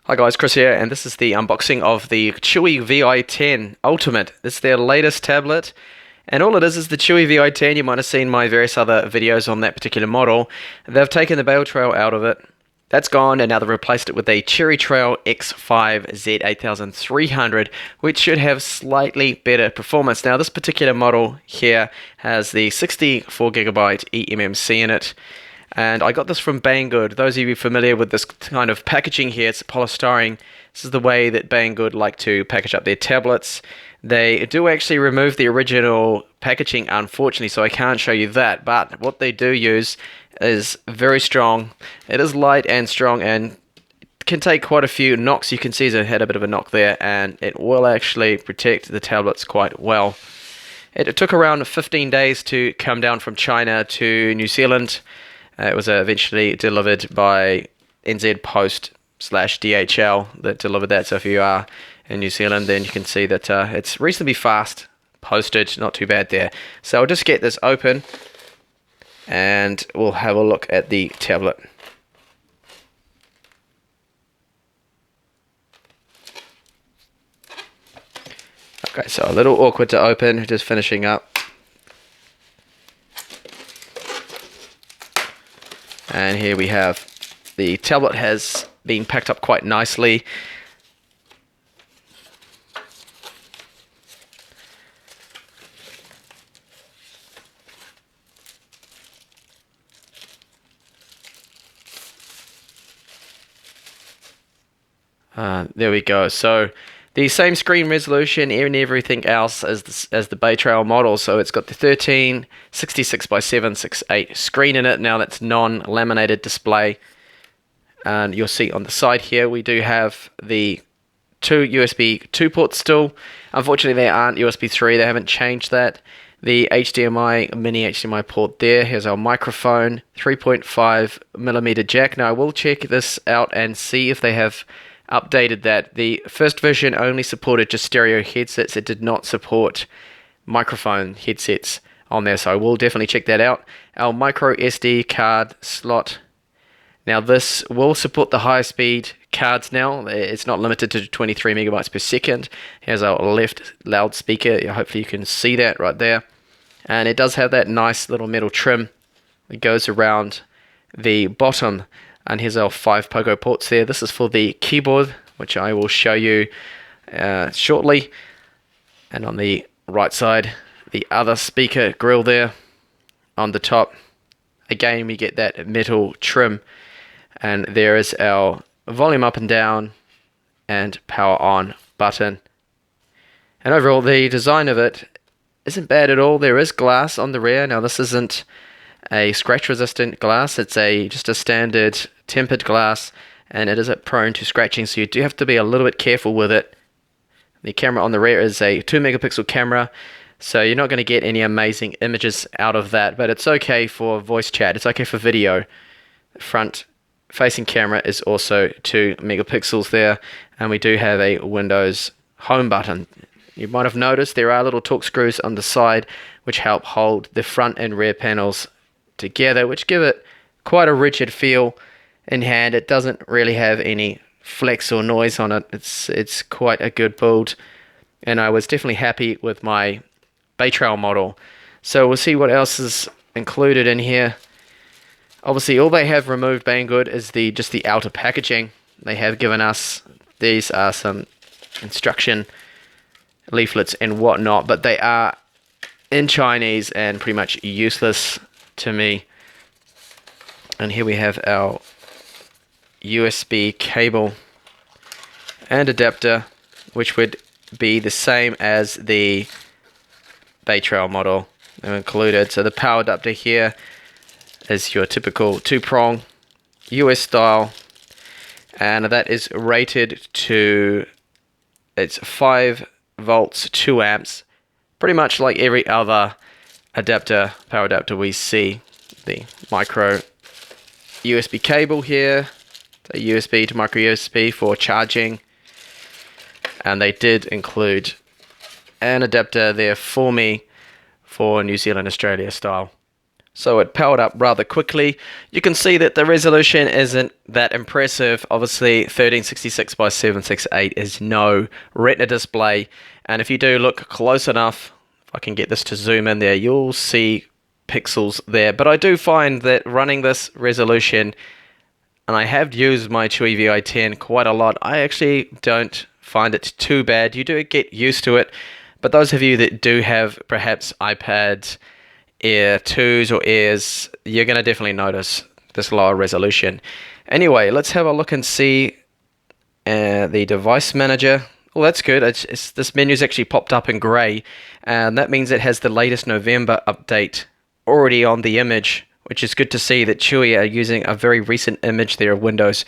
Hi guys, Chris here, and this is the unboxing of the Chuwi Vi10 Ultimate. This is their latest tablet, and all it is the Chuwi Vi10. You might have seen my various other videos on that particular model. They've taken the bail trail out of it. That's gone, and now they've replaced it with a Cherry Trail X5 Z8300, which should have slightly better performance. Now, this particular model here has the 64GB eMMC in it. And I got this from Banggood. Those of you familiar with this kind of packaging here, it's polystyrene. This is the way that Banggood like to package up their tablets. They do actually remove the original packaging, unfortunately, so I can't show you that. But what they do use is very strong. It is light and strong and can take quite a few knocks. You can see it had a bit of a knock there, and it will actually protect the tablets quite well. It took around 15 days to come down from China to New Zealand. It was eventually delivered by NZ Post / DHL that delivered that. So if you are in New Zealand, then you can see that it's reasonably fast posted, not too bad there. So I'll just get this open and we'll have a look at the tablet. Okay, so a little awkward to open, just finishing up. And here we have the tablet has been packed up quite nicely. There we go. So the same screen resolution and everything else as the Bay Trail model. So it's got the 1366 by 768 screen in it. Now that's non-laminated display. And you'll see on the side here we do have the two USB 2 ports still. Unfortunately they aren't USB 3. They haven't changed that. The HDMI, mini HDMI port there. Here's our microphone, 3.5mm jack. Now I will check this out and see if they have updated that. The first version only supported just stereo headsets. It did not support microphone headsets on there, so I will definitely check that out. Our micro SD card slot. Now this will support the high speed cards now. It's not limited to 23 megabytes per second. Here's our left loudspeaker. Hopefully you can see that right there. And it does have that nice little metal trim that goes around the bottom. And here's our 5 Pogo ports there. This is for the keyboard, which I will show you shortly. And on the right side, the other speaker grill there on the top. Again, we get that metal trim. And there is our volume up and down and power on button. And overall, the design of it isn't bad at all. There is glass on the rear. Now, this isn't a scratch resistant glass. It's just a standard tempered glass, and it is prone to scratching, so you do have to be a little bit careful with it. The camera on the rear is a 2 megapixel camera, so you're not going to get any amazing images out of that, but it's okay for voice chat. It's okay for video. The front facing camera is also 2 megapixels there, and we do have a Windows home button. You might have noticed there are little torque screws on the side which help hold the front and rear panels together, which give it quite a rigid feel in hand. It doesn't really have any flex or noise on it. It's quite a good build, and I was definitely happy with my Bay Trail model. So we'll see what else is included in here. Obviously all they have removed, Banggood, is just the outer packaging. They have given us, these are some instruction leaflets and whatnot, but they are in Chinese and pretty much useless to me. And here we have our USB cable and adapter, which would be the same as the Bay Trail model included. So the power adapter here is your typical 2-prong US style, and that is rated to, it's 5 volts 2 amps, pretty much like every other adapter, power adapter we see. The micro USB cable here, the USB to micro USB for charging, and they did include an adapter there for me for New Zealand Australia style. So it powered up rather quickly. You can see that the resolution isn't that impressive. Obviously 1366 by 768 is no retina display, and if you do look close enough, if I can get this to zoom in there, you'll see pixels there. But I do find that running this resolution, and I have used my Chuwi Vi10 quite a lot, I actually don't find it too bad. You do get used to it, but those of you that do have perhaps iPad Air 2s or Airs, you're going to definitely notice this lower resolution. Anyway, let's have a look and see the device manager. Well, that's good. This menu's actually popped up in grey, and that means it has the latest November update already on the image, which is good to see that Chuwi are using a very recent image there of Windows.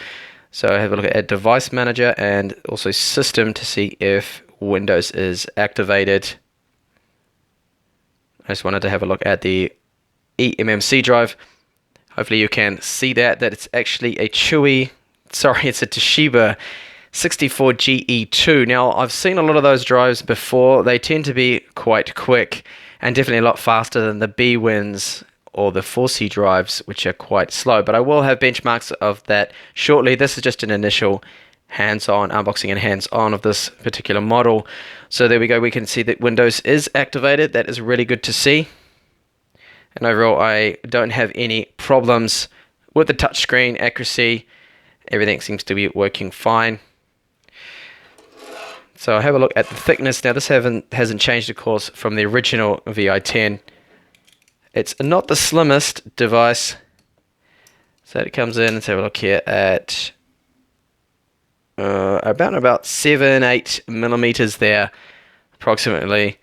So have a look at device manager and also system to see if Windows is activated. I just wanted to have a look at the eMMC drive. Hopefully you can see that it's actually a Chuwi, it's a Toshiba 64GE2. Now, I've seen a lot of those drives before. They tend to be quite quick and definitely a lot faster than the B-Wins or the 4C drives, which are quite slow. But I will have benchmarks of that shortly. This is just an initial hands-on unboxing and hands-on of this particular model. So there we go, we can see that Windows is activated. That is really good to see, and overall I don't have any problems with the touchscreen accuracy. Everything seems to be working fine. So I'll have a look at the thickness. Now this hasn't changed, of course, from the original Vi10. It's not the slimmest device, so it comes in. Let's have a look here at about 7-8 millimeters there approximately,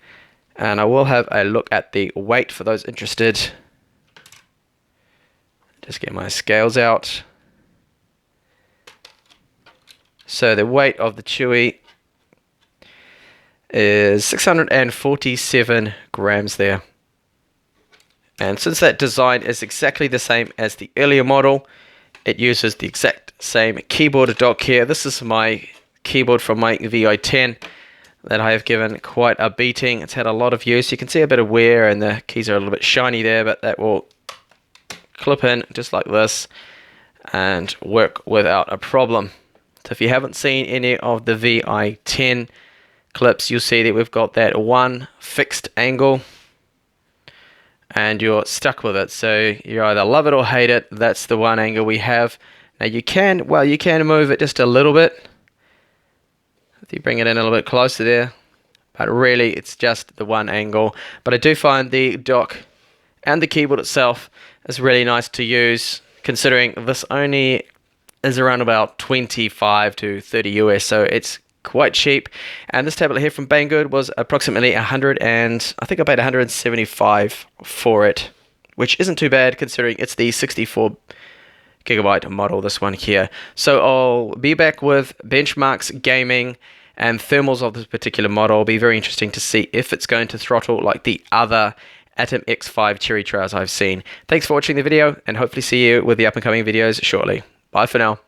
and I will have a look at the weight for those interested. Just get my scales out. So the weight of the Chuwi is 647 grams there, and since that design is exactly the same as the earlier model, it uses the exact same keyboard dock here. This is my keyboard from my Vi10 that I have given quite a beating. It's had a lot of use. You can see a bit of wear and the keys are a little bit shiny there, but that will clip in just like this and work without a problem. So if you haven't seen any of the Vi10 clips, you'll see that we've got that one fixed angle and you're stuck with it. So you either love it or hate it. That's the one angle we have. Now you can move it just a little bit if you bring it in a little bit closer there, but really it's just the one angle. But I do find the dock and the keyboard itself is really nice to use, considering this only is around about 25 to 30 US, so it's quite cheap. And this tablet here from Banggood was approximately 100, and I think I paid 175 for it, which isn't too bad considering it's the 64 gigabyte model, this one here. So I'll be back with benchmarks, gaming, and thermals of this particular model. It'll be very interesting to see if it's going to throttle like the other Atom X5 Cherry Trails I've seen. Thanks for watching the video, and hopefully see you with the up and coming videos shortly. Bye for now.